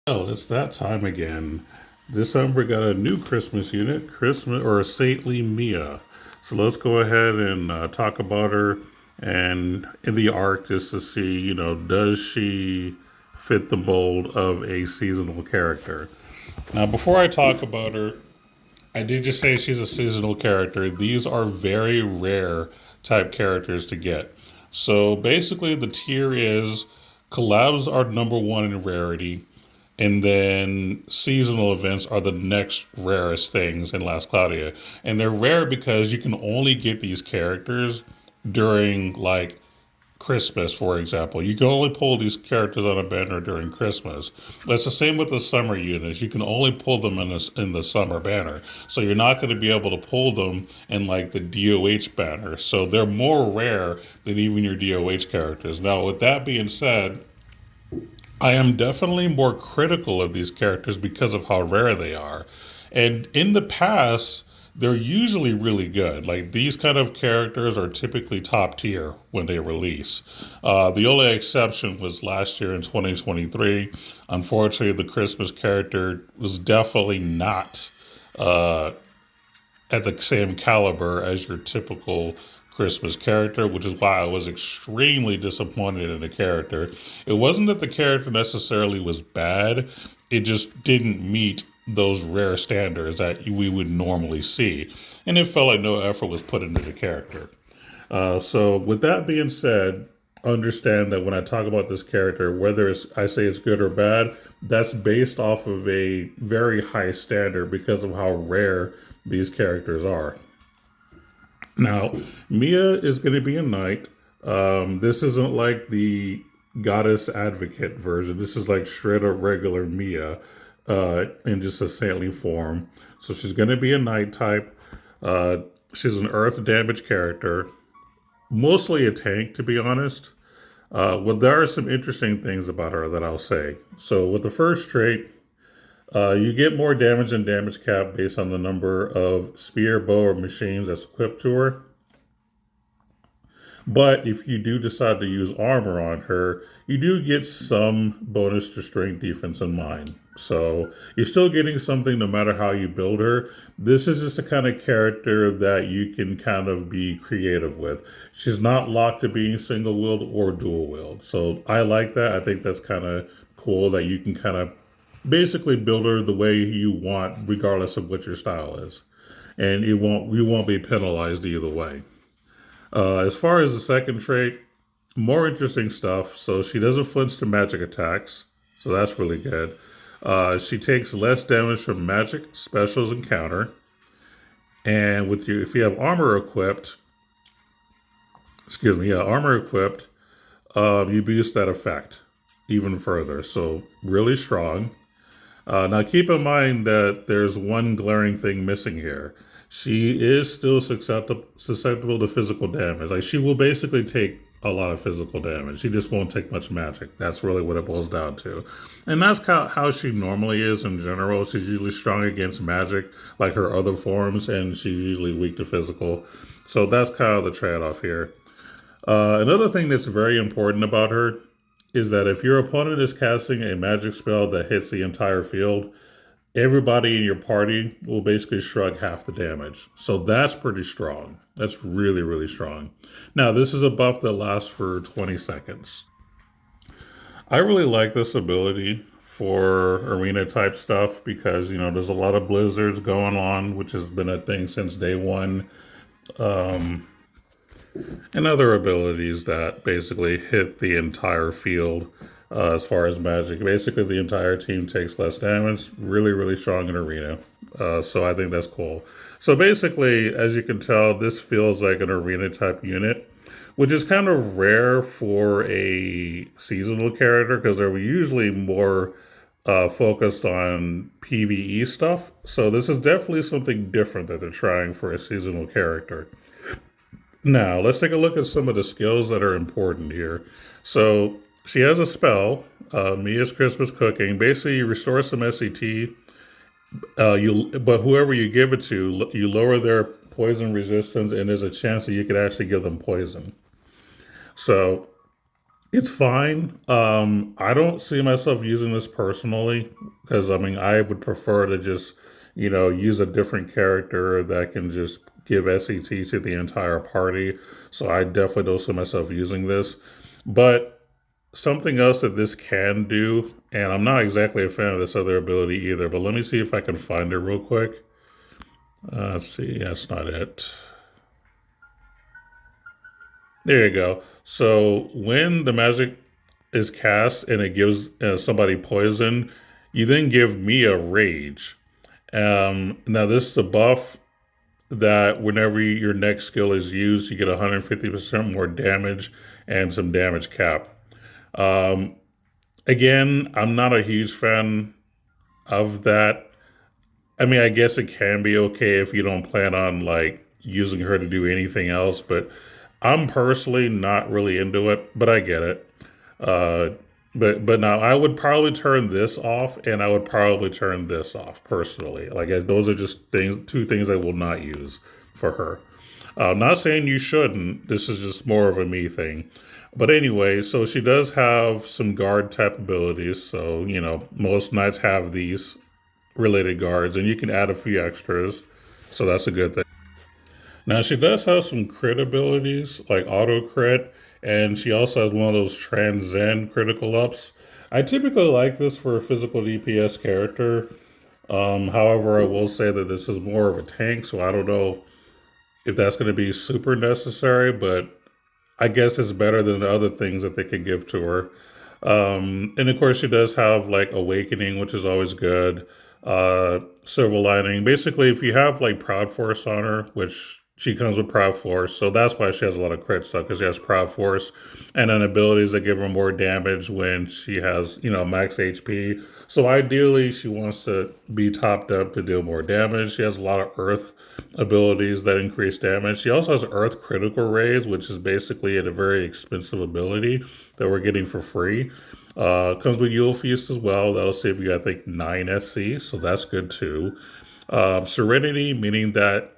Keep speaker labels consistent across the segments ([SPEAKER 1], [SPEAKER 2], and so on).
[SPEAKER 1] Well, it's that time again. This time we got a new Christmas unit, Christmas or a Saintly Mia. So let's go ahead and talk about her and in the arc just to see, does she fit the mold of a seasonal character? Now, before I talk about her, I did just say she's a seasonal character. These are very rare type characters to get. So basically, the tier is collabs are number one in rarity, and then seasonal events are the next rarest things in Last Claudia. And they're rare because you can only get these characters during like Christmas, for example. You can only pull these characters on a banner during Christmas. That's the same with the summer units. You can only pull them in the summer banner. So you're not going to be able to pull them in like the DOH banner. So they're more rare than even your DOH characters. Now, with that being said, I am definitely more critical of these characters because of how rare they are. And in the past, they're usually really good. Like these kind of characters are typically top tier when they release. The only exception was last year in 2023. Unfortunately, the Christmas character was definitely not uh, at the same caliber as your typical Christmas character, which is why I was extremely disappointed in the character. It wasn't that the character necessarily was bad, it just didn't meet those rare standards that we would normally see. And it felt like no effort was put into the character. So, with that being said, understand that when I talk about this character, whether I say it's good or bad, that's based off of a very high standard because of how rare these characters are. Now, Mia is going to be a knight. This isn't like the goddess advocate version. This is like straight up regular Mia in just a saintly form. So she's going to be a knight type. Uh, she's an earth damage character, mostly a tank, to be honest. Well, there are some interesting things about her that I'll say. So, with the first trait, you get more damage and damage cap based on the number of spear, bow, or machines that's equipped to her. But if you do decide to use armor on her, you do get some bonus to strength, defense, and mind. So you're still getting something no matter how you build her. This is just the kind of character that you can kind of be creative with. She's not locked to being single wield or dual wield. So I like that. I think that's kind of cool that you can kind of basically build her the way you want, regardless of what your style is. And you won't be penalized either way. As far as the second trait, more interesting stuff. So she doesn't flinch to magic attacks, so that's really good. She takes less damage from magic, specials, and counter. And with you, if you have armor equipped, armor equipped, you boost that effect even further. So really strong. Now, keep in mind that there's one glaring thing missing here. She is still susceptible to physical damage. Like, she will basically take a lot of physical damage. She just won't take much magic. That's really what it boils down to. And that's how she normally is in general. She's usually strong against magic, like her other forms, and she's usually weak to physical. So that's kind of the trade off here. Another thing that's very important about her is that if your opponent is casting a magic spell that hits the entire field, everybody in your party will basically shrug half the damage. So that's pretty strong. That's really, really strong. Now, this is a buff that lasts for 20 seconds. I really like this ability for arena type stuff because, there's a lot of blizzards going on, which has been a thing since day one. Um, and other abilities that basically hit the entire field as far as magic. Basically, the entire team takes less damage. Really, really strong in arena. So I think that's cool. So basically, as you can tell, this feels like an arena type unit, which is kind of rare for a seasonal character because they're usually more focused on PvE stuff. So this is definitely something different that they're trying for a seasonal character. Now, let's take a look at some of the skills that are important here. So, she has a spell, Mia's Christmas Cooking. Basically, you restore some SET, but whoever you give it to, you lower their poison resistance, and there's a chance that you could actually give them poison. So, It's fine. I don't see myself using this personally because I mean I would prefer to just use a different character that can just give SET to the entire party. So I definitely don't see myself using this. But something else that this can do, and I'm not exactly a fan of this other ability either, but let me see if I can find it real quick. Let's see, that's not it. There you go. So when the magic is cast and it gives somebody poison, you then give Mia rage. Now this is a buff that whenever your next skill is used, you get 150% more damage and some damage cap. Um, Again, I'm not a huge fan of that. I mean, I guess it can be okay if you don't plan on like using her to do anything else, but I'm personally not really into it, but I get it. Uh, but now I would probably turn this off, and I would probably turn this off personally. Like those are just two things I will not use for her. I'm not saying you shouldn't. This is just more of a me thing. But anyway, so she does have some guard type abilities. So most knights have these related guards, and you can add a few extras. So that's a good thing. Now she does have some crit abilities like auto crit, and she also has one of those transcend critical ups. I typically like this for a physical DPS character. However, I will say that this is more of a tank, so I don't know if that's going to be super necessary, but I guess it's better than the other things that they could give to her. And of course, she does have like awakening, which is always good. Silver lining. Basically, if you have like Proud Force on her, which she comes with Proud Force, so that's why she has a lot of crit stuff because she has Proud Force, and then abilities that give her more damage when she has max HP. So ideally, she wants to be topped up to deal more damage. She has a lot of Earth abilities that increase damage. She also has Earth Critical Rays, which is basically a very expensive ability that we're getting for free. Comes with Yule Feast as well. That'll save you, I think, 9 SC, so that's good too. Serenity, meaning that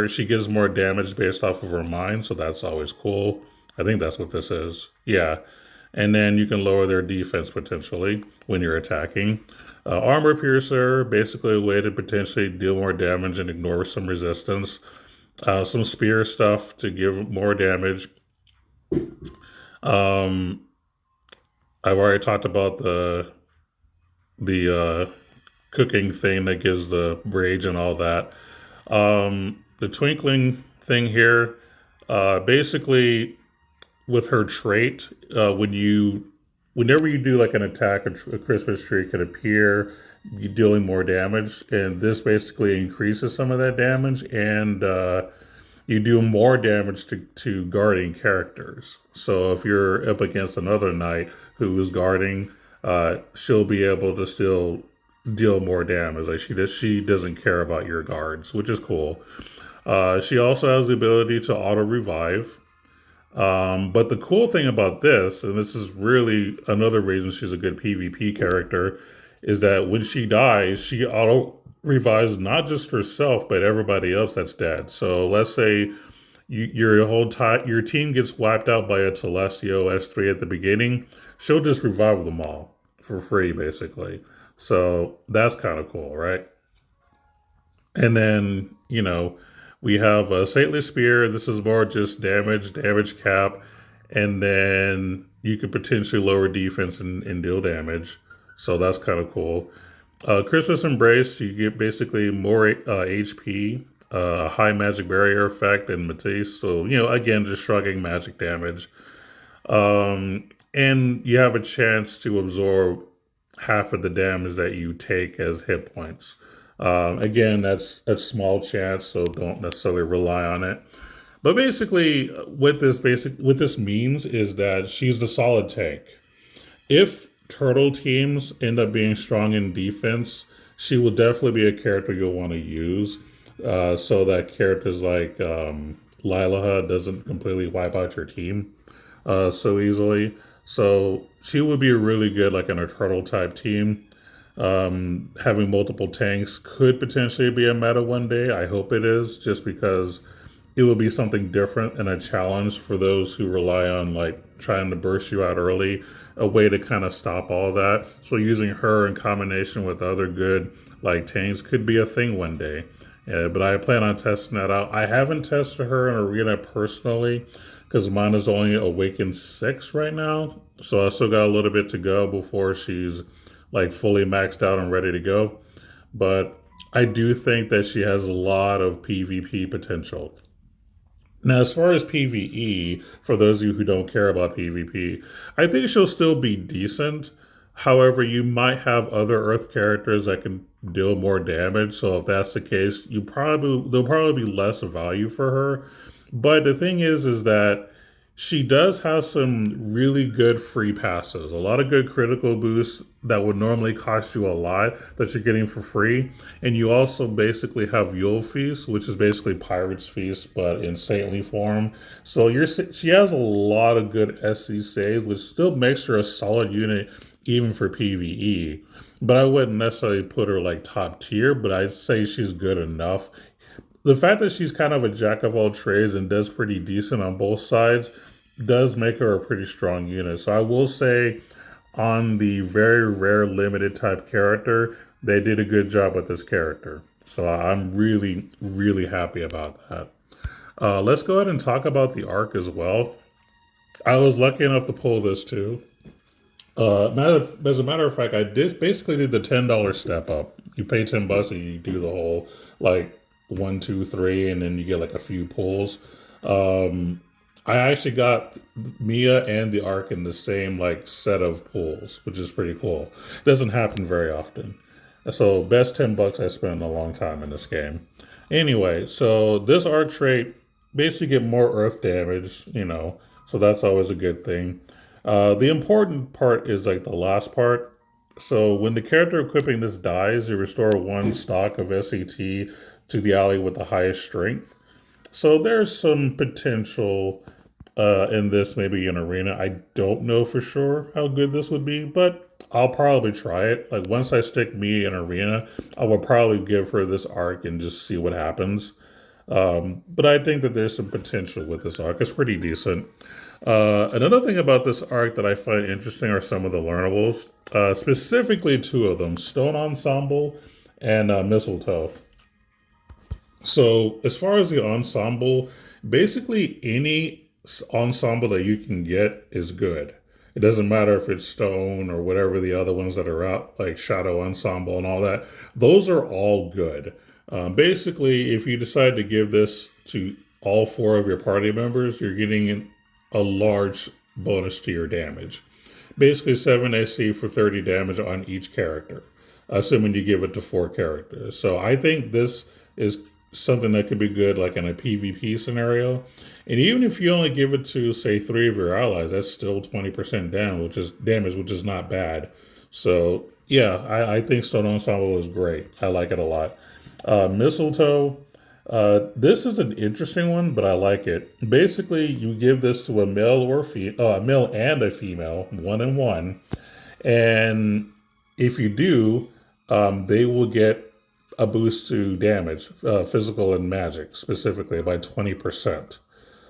[SPEAKER 1] she gives more damage based off of her mind, so that's always cool. I think that's what this is. Yeah. And then you can lower their defense potentially when you're attacking. Armor Piercer, basically a way to potentially deal more damage and ignore some resistance. Some spear stuff to give more damage. Um, I've already talked about the cooking thing that gives the rage and all that. The twinkling thing here, basically with her trait, whenever you do like an attack, a Christmas tree can appear, you dealing more damage, and this basically increases some of that damage, and you do more damage to guarding characters. So if you're up against another knight who is guarding, she'll be able to still deal more damage. Like she doesn't care about your guards, which is cool. She also has the ability to auto revive. But the cool thing about this, and this is really another reason she's a good PvP character, is that when she dies, she auto revives not just herself but everybody else that's dead. So let's say your team gets wiped out by a Celestio S3 at the beginning, she'll just revive them all for free, basically. So that's kind of cool, right? And then, we have a Saintly Spear. This is more just damage cap. And then you could potentially lower defense and deal damage. So that's kind of cool. Christmas Embrace, you get basically more HP, high magic barrier effect, and Matisse. So, again, just shrugging magic damage. And you have a chance to absorb half of the damage that you take as hit points. Again, that's a small chance, so don't necessarily rely on it. But basically, what this means is that she's the solid tank. If turtle teams end up being strong in defense, she will definitely be a character you'll want to use, so that characters like Lilaha doesn't completely wipe out your team so easily. So she would be really good, like in a turtle type team. Having multiple tanks could potentially be a meta one day. I hope it is, just because it will be something different and a challenge for those who rely on like trying to burst you out early, a way to kind of stop all that. So using her in combination with other good like tanks could be a thing one day. But I plan on testing that out. I haven't tested her in arena personally because mine is only awakened 6 right now. So I still got a little bit to go before she's like fully maxed out and ready to go. But I do think that she has a lot of PvP potential. Now, as far as PvE, for those of you who don't care about PvP, I think she'll still be decent. However, you might have other Earth characters that can deal more damage. So if that's the case, there'll probably be less value for her. But the thing is that she does have some really good free passes, a lot of good critical boosts that would normally cost you a lot that you're getting for free. And you also basically have Yule Feast, which is basically Pirate's Feast, but in saintly form. So she has a lot of good SC saves, which still makes her a solid unit even for PvE. But I wouldn't necessarily put her like top tier, but I'd say she's good enough. The fact that she's kind of a jack of all trades and does pretty decent on both sides does make her a pretty strong unit. So I will say, on the very rare limited type character, they did a good job with this character. So I'm really, really happy about that. Let's go ahead and talk about the arc as well. I was lucky enough to pull this too. As a matter of fact, I basically did the $10 step up. You pay $10 and you do the whole like 1, 2, 3, and then you get like a few pulls. Um, I actually got Mia and the Ark in the same like set of pulls, which is pretty cool. It doesn't happen very often. So best $10 I spent in a long time in this game. Anyway, so this Arc trait basically get more Earth damage, so that's always a good thing. The important part is like the last part. So when the character equipping this dies, you restore 1 stock of SET to the ally with the highest strength. So there's some potential in this, maybe in arena. I don't know for sure how good this would be, but I'll probably try it. Like once I stick me in arena, I will probably give her this arc and just see what happens. But I think that there's some potential with this arc. It's pretty decent. Another thing about this arc that I find interesting are some of the learnables, specifically 2 of them, Stone Ensemble and Mistletoe. So as far as the ensemble, basically any ensemble that you can get is good. It doesn't matter if it's stone or whatever the other ones that are out, like Shadow Ensemble and all that. Those are all good. Basically, if you decide to give this to all 4 of your party members, you're getting a large bonus to your damage. Basically, 7 AC for 30 damage on each character, assuming you give it to 4 characters. So I think this is something that could be good like in a PvP scenario. And even if you only give it to say 3 of your allies, that's still 20% down, which is not bad. So yeah, I think Stone Ensemble is great. I like it a lot. Mistletoe, this is an interesting one, but I like it. Basically, you give this to a male a male and a female, 1 and 1, and if you do, they will get a boost to damage, physical and magic, specifically by 20%.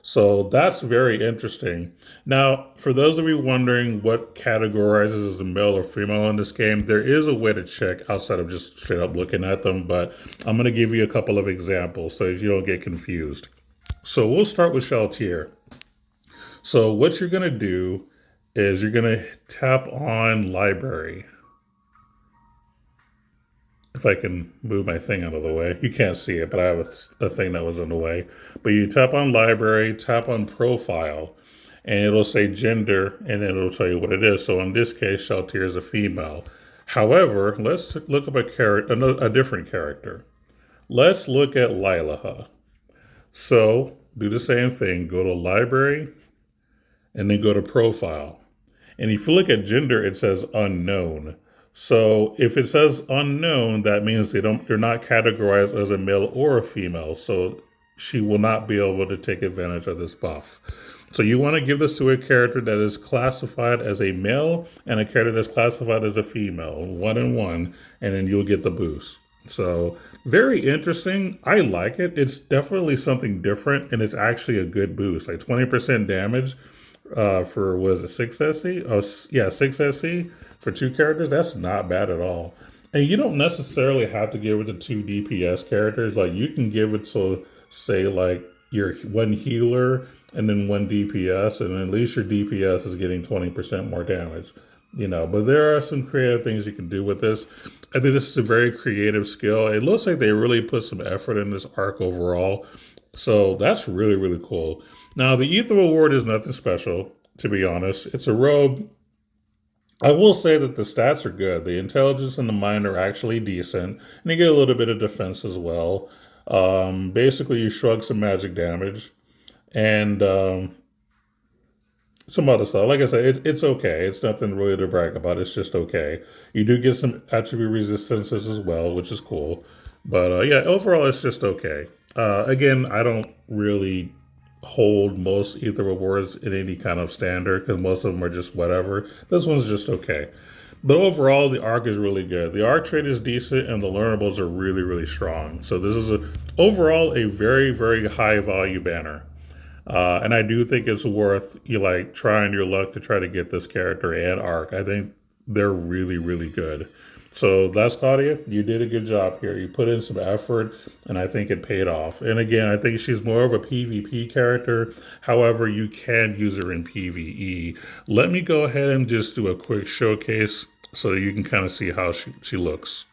[SPEAKER 1] So that's very interesting. Now, for those of you wondering what categorizes as a male or female in this game, there is a way to check outside of just straight up looking at them, but I'm going to give you a couple of examples so you don't get confused. So we'll start with Shaltier. So what you're going to do is you're going to tap on Library. If I can move my thing out of the way. You can't see it, but I have a thing that was in the way. But you tap on Library, tap on Profile, and it'll say gender, and then it'll tell you what it is. So in this case, Shaltier is a female. However, let's look up a different character. Let's look at Lilaha. So do the same thing. Go to Library, and then go to Profile. And if you look at gender, it says unknown. So if it says unknown, that means they're not categorized as a male or a female. So she will not be able to take advantage of this buff. So you want to give this to a character that is classified as a male and a character that's classified as a female, 1 and 1, and then you'll get the boost. So very interesting. I like it. It's definitely something different, and it's actually a good boost. Like 20% damage for was it 6 SE? Oh yeah, 6 SE for two characters. That's not bad at all. And you don't necessarily have to give it to two DPS characters. Like you can give it to say like your one healer and then one DPS, and at least your DPS is getting 20% more damage. But there are some creative things you can do with this. I think this is a very creative skill. It looks like they really put some effort in this arc overall. So that's really, really cool. Now, the Ether Award is nothing special, to be honest. It's a robe. I will say that the stats are good. The intelligence and the mind are actually decent, and you get a little bit of defense as well. Basically, you shrug some magic damage, and some other stuff. Like I said, it's okay. It's nothing really to brag about. It's just okay. You do get some attribute resistances as well, which is cool. But yeah, overall, it's just okay. Again, I don't really hold most ether rewards in any kind of standard because most of them are just whatever. This one's just okay. But overall, the arc is really good. The arc trade is decent, and the learnables are really, really strong. So this is overall a very, very high value banner. And I do think it's worth you like trying your luck to try to get this character and arc. I think they're really, really good. So that's Claudia. You did a good job here. You put in some effort, and I think it paid off. And again, I think she's more of a PvP character. However, you can use her in PvE. Let me go ahead and just do a quick showcase so that you can kind of see how she looks.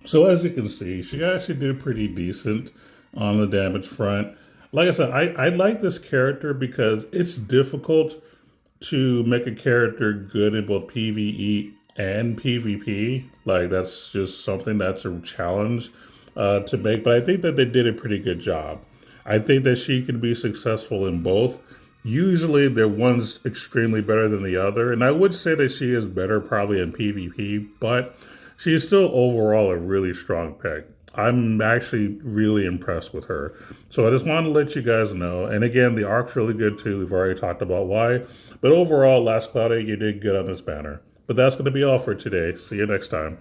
[SPEAKER 1] So as you can see, she actually did pretty decent on the damage front. Like I said, I like this character because it's difficult to make a character good in both PvE and PvP. Like that's just something that's a challenge to make. But I think that they did a pretty good job. I think that she can be successful in both. Usually, they're one's extremely better than the other, and I would say that she is better probably in PvP, but she's still overall a really strong pick. I'm actually really impressed with her. So I just wanted to let you guys know. And again, the arc's really good too. We've already talked about why. But overall, Last Cloudy, you did good on this banner. But that's going to be all for today. See you next time.